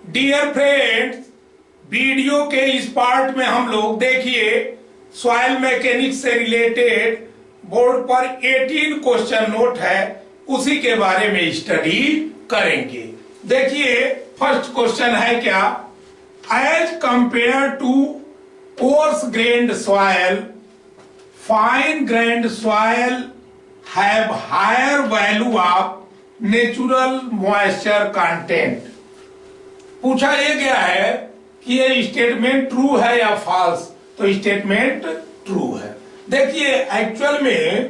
Dear friends, video के इस part में हम लोग देखिए सॉइल मैकेनिक्स से रिलेटेड बोर्ड पर 18 क्वेश्चन नोट है, उसी के बारे में स्टडी करेंगे। देखिए फर्स्ट क्वेश्चन है क्या, as compare to coarse grained soil fine grained soil have higher value of natural moisture content. पूछा यह गया है कि ये स्टेटमेंट ट्रू है या फॉल्स, तो स्टेटमेंट ट्रू है। देखिए एक्चुअल में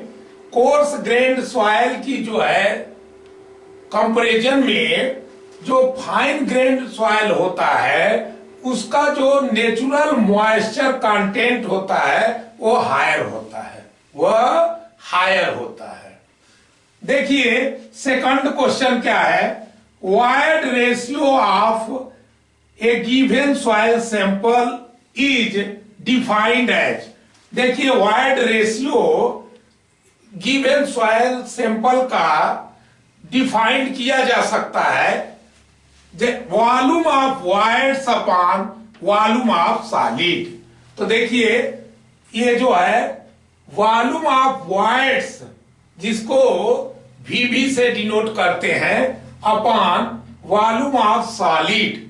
कोर्स ग्रेन्ड सॉइल की जो है कंपैरिजन में जो फाइन ग्रेन्ड सॉइल होता है उसका जो नेचुरल मॉइस्चर कंटेंट होता है वो हायर होता है, देखिए सेकंड क्वेश्चन क्या है, void ratio of a given soil sample is defined as. देखिए void ratio given soil sample का डिफाइंड किया जा सकता है volume of voids upon volume of solid. तो देखिए ये जो है वॉल्यूम ऑफ वाइड्स जिसको VV से डिनोट करते हैं अपॉन वॉल्यूम ऑफ सॉलिड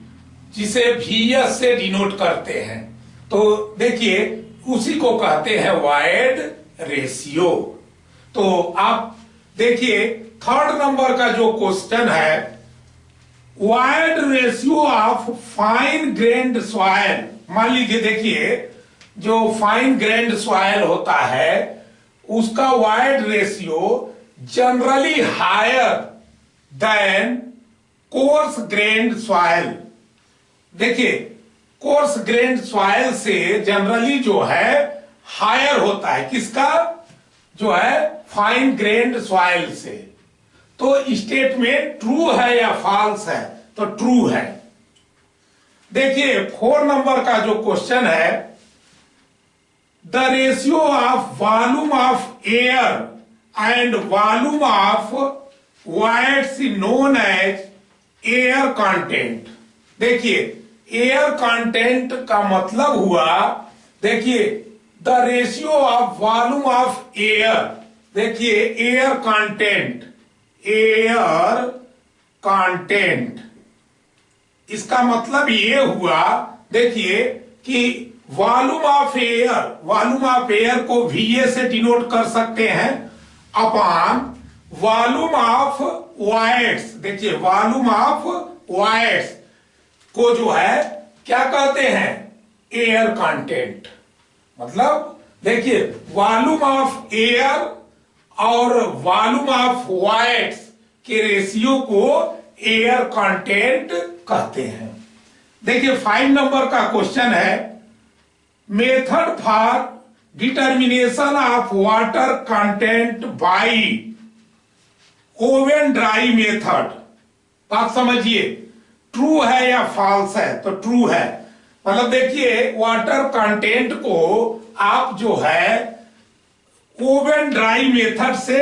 जिसे VS से डिनोट करते हैं, तो देखिए उसी को कहते हैं वाइड रेशियो। तो आप देखिए थर्ड नंबर का जो क्वेश्चन है, void ratio of fine grained soil. मान लीजिए देखिए जो फाइन ग्रेन्ड सॉइल होता है उसका void ratio generally higher than coarse grained soil. देखिए कोर्स ग्रेन्ड सॉइल से जनरली जो है हायर होता है, किसका, जो है फाइन ग्रेन्ड सॉइल से। तो स्टेटमेंट ट्रू है या फॉल्स है, तो ट्रू है। देखिए 4 नंबर का जो क्वेश्चन है, the ratio of volume of air and volume of voids known as air content. देखिए एयर कंटेंट का मतलब हुआ, देखिए the ratio of volume of air, देखिए एयर कंटेंट इसका मतलब ये हुआ, देखिए कि वॉल्यूम ऑफ एयर को VA से डिनोट कर सकते हैं अपॉन वॉल्यूम ऑफ वाइड्स। देखिए वॉल्यूम ऑफ वाइड्स को जो है क्या कहते हैं, एयर कंटेंट। मतलब देखिए वॉल्यूम ऑफ एयर और वॉल्यूम ऑफ वाइड्स के रेशियो को एयर कंटेंट कहते हैं। देखिए 5 नंबर का क्वेश्चन है, method for determination of water content bye oven dry method. आप समझिए ट्रू है या फॉल्स है, तो ट्रू है। मतलब देखिए वाटर कंटेंट को आप जो है ओवन ड्राई मेथड से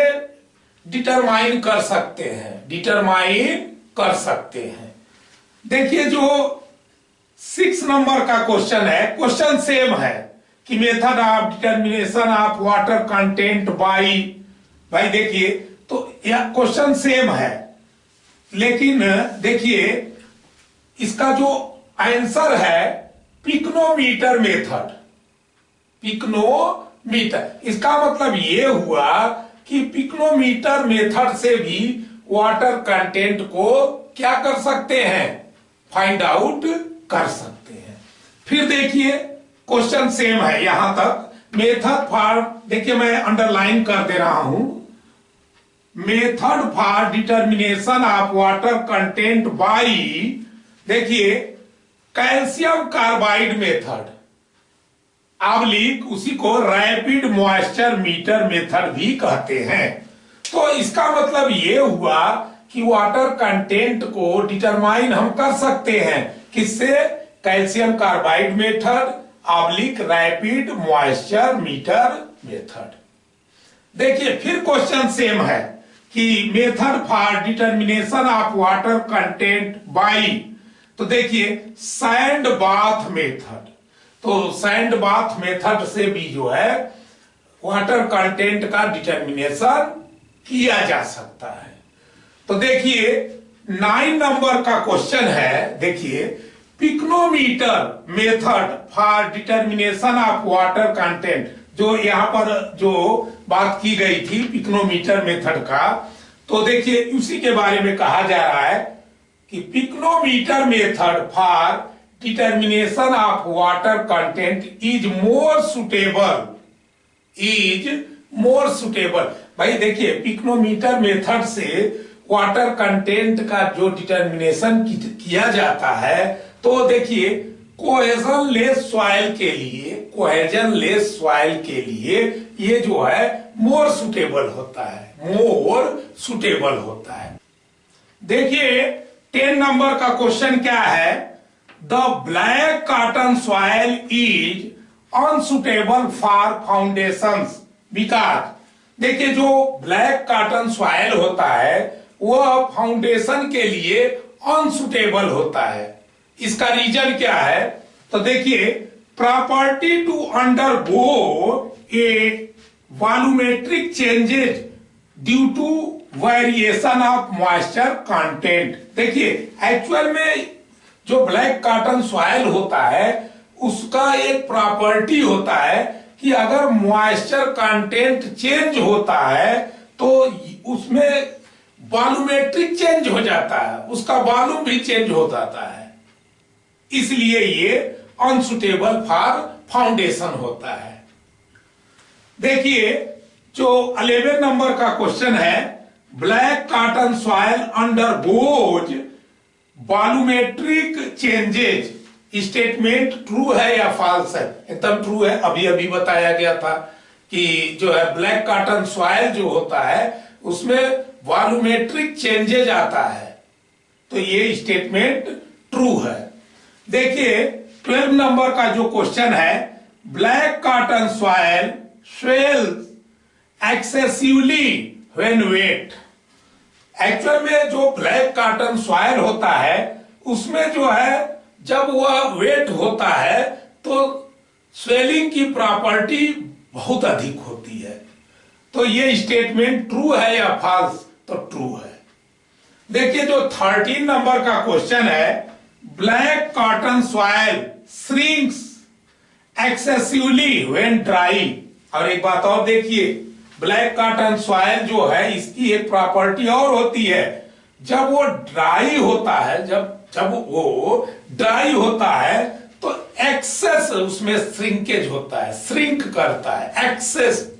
डिटरमाइन कर सकते हैं, देखिए जो 6 नंबर का क्वेश्चन है, क्वेश्चन सेम है कि method of determination of water content bye, भाई देखिए तो यह क्वेश्चन सेम है, लेकिन देखिए इसका जो आंसर है पिक्नोमीटर मेथड। इसका मतलब ये हुआ कि पिक्नोमीटर मेथड से भी वाटर कंटेंट को क्या कर सकते हैं, फाइंड आउट कर सकते हैं। फिर देखिए क्वेश्चन सेम है यहां तक, मेथड फॉर, देखिए मैं अंडरलाइन कर दे रहा हूं, method for determination of water content bye, देखिए कैल्शियम कार्बाइड मेथड उसी को रैपिड मॉइस्चर मीटर मेथड भी कहते हैं। तो इसका मतलब ये हुआ कि वाटर कंटेंट को डिटरमाइन हम कर सकते हैं, किससे, calcium carbide method rapid moisture meter method. देखिए फिर क्वेश्चन सेम है कि method for determination of water content bye तो देखिए सैंड बाथ मेथड, तो सैंड बाथ मेथड से भी जो है वाटर कंटेंट का डिटर्मिनेशन किया जा सकता है। तो देखिए 9 नंबर का क्वेश्चन है, देखिए pycnometer method for determination of water content, जो यहां पर जो बात की गई थी पिक्नोमीटर मेथड का, तो देखिए उसी के बारे में कहा जा रहा है कि pycnometer method for determination of water content is more suitable. भाई देखिए पिक्नोमीटर मेथड से वाटर कंटेंट का जो डिटर्मिनेशन किया जाता है, तो देखिए कोहेजन लेस सॉइल के लिए ये जो है मोर सुटेबल होता है। देखिए 10 नंबर का क्वेश्चन क्या है, the black cotton soil is unsuitable for foundations because, देखिए जो ब्लैक कॉटन सॉइल होता है वह फाउंडेशन के लिए अनसुटेबल होता है। इसका रीजन क्या है, तो देखिए property to undergo a volumetric changes due to variation of moisture content. देखिए एक्चुअल में जो ब्लैक कॉटन सॉइल होता है उसका एक प्रॉपर्टी होता है कि अगर मॉइस्चर कंटेंट चेंज होता है तो उसमें वॉल्यूमेट्रिक चेंज हो जाता है, उसका वॉल्यूम भी चेंज हो जाता है, इसलिए ये अनसुटेबल फॉर फाउंडेशन होता है। देखिए जो 11 नंबर का क्वेश्चन है, black cotton soil undergoes volumetric changes, statement true है या फॉल्स है? एकदम ट्रू है, अभी अभी बताया गया था कि जो है ब्लैक कॉटन सॉइल जो होता है उसमें वॉल्यूमेट्रिक चेंजेज आता है, तो ये स्टेटमेंट ट्रू है। देखिए 12 नंबर का जो क्वेश्चन है, black cotton soil swells excessively when wet. Actual में जो ब्लैक कॉटन सॉइल होता है उसमें जो है जब वह वेट होता है तो स्वेलिंग की प्रॉपर्टी बहुत अधिक होती है, तो ये स्टेटमेंट ट्रू है या फॉल्स? तो ट्रू है। देखिए जो 13 नंबर का क्वेश्चन है, black cotton soil shrinks excessively when dry. और एक बात और देखिए, ब्लैक कॉटन सॉइल जो है इसकी एक प्रॉपर्टी और होती है, जब वो ड्राई होता है, जब वो ड्राई होता है तो एक्सेस उसमें श्रिंकेज होता है, श्रिंक करता है, एक्सेस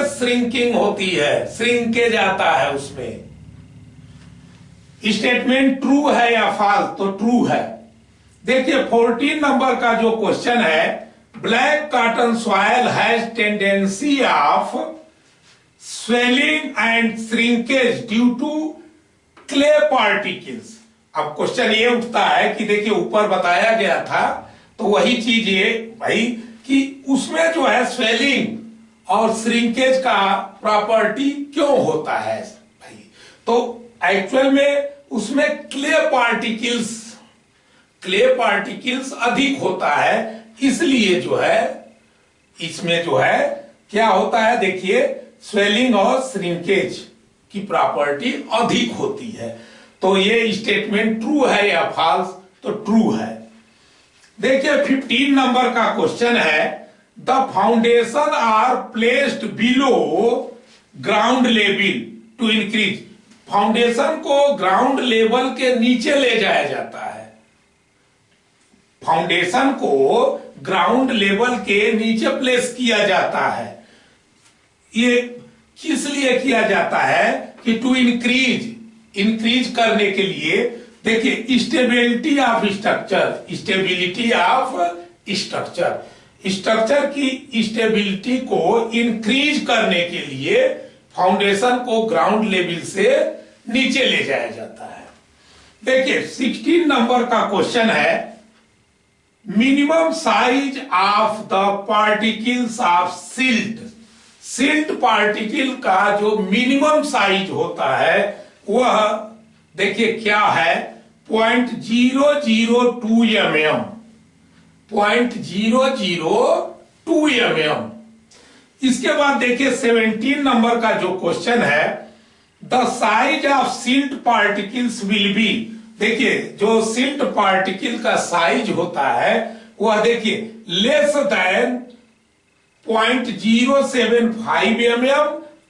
श्रिंकिंग होती है, श्रिंकेज आता है उसमें। स्टेटमेंट ट्रू है या फॉल्स? तो ट्रू है। देखिए 14 नंबर का जो क्वेश्चन है, black cotton soil has tendency of swelling and shrinkage due to clay particles. अब क्वेश्चन ये उठता है कि देखिए ऊपर बताया गया था तो वही चीज ये भाई कि उसमें जो है स्वेलिंग और श्रिंकेज का प्रॉपर्टी क्यों होता है भाई, तो एक्चुअल में उसमें क्ले पार्टिकल्स अधिक होता है, इसलिए जो है इसमें जो है क्या होता है, देखिए स्वेलिंग और श्रिंकेज की प्रॉपर्टी अधिक होती है। तो ये स्टेटमेंट ट्रू है या फॉल्स? तो ट्रू है। देखिए 15 नंबर का क्वेश्चन है, the foundation are placed below ground level to increase. Foundation को ग्राउंड लेवल के नीचे ले जाया जाता है, फाउंडेशन को ग्राउंड लेवल के नीचे प्लेस किया जाता है। ये किस लिए किया जाता है कि टू इंक्रीज करने के लिए। देखिए स्टेबिलिटी ऑफ स्ट्रक्चर की स्टेबिलिटी को इंक्रीज करने के लिए फाउंडेशन को ग्राउंड लेवल से नीचे ले जाया जाता है। देखिए 16 नंबर का क्वेश्चन है, minimum size of the particles of silt particle का जो मिनिमम साइज होता है वह देखिए क्या है, 0.002 mm, 0.002 mm। इसके बाद देखिए 17 नंबर का जो क्वेश्चन है, the size of silt particles will B. देखिए जो सिल्ट पार्टिकल का साइज होता है वह देखिए less than 0.075 mm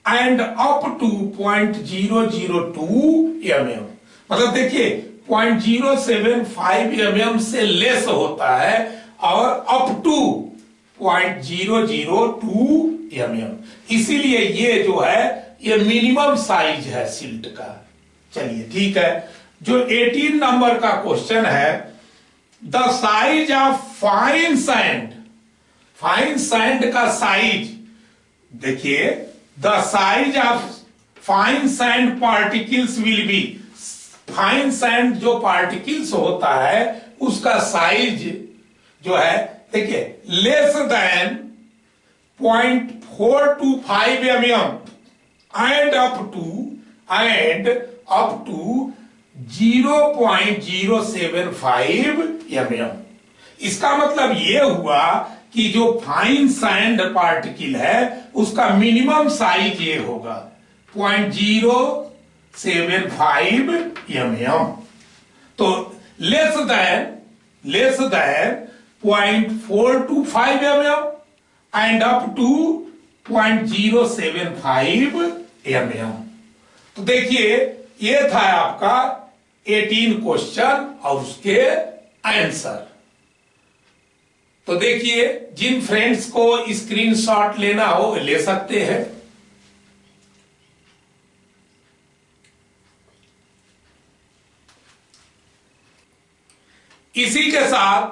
and up to 0.002 mm। मतलब देखिए 0.075 mm से लेस होता है और अप टू 0.002 mm। इसीलिए ये जो है ये मिनिमम साइज है सिल्ट का। चलिए ठीक है। जो 18 नंबर का क्वेश्चन है, the size of fine sand. Fine sand का साइज देखिए, the size of fine sand particles will be. Fine sand जो पार्टिकल्स होता है उसका साइज जो है देखिए less than 0.425 mm and up to 0.075 mm। इसका मतलब ये हुआ कि जो फाइन सैंड पार्टिकल है उसका मिनिमम साइज ये होगा 0.075 mm। तो less than 0.425 mm and up to 0.075 mm। तो देखिए ये था आपका 18 क्वेश्चन और उसके आंसर। तो देखिए जिन फ्रेंड्स को स्क्रीनशॉट लेना हो ले सकते हैं। इसी के साथ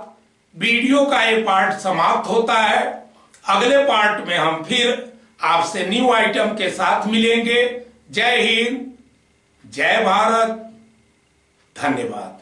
वीडियो का ये पार्ट समाप्त होता है। अगले पार्ट में हम फिर आपसे न्यू आइटम के साथ मिलेंगे। जय हिंद, जय भारत, धन्यवाद।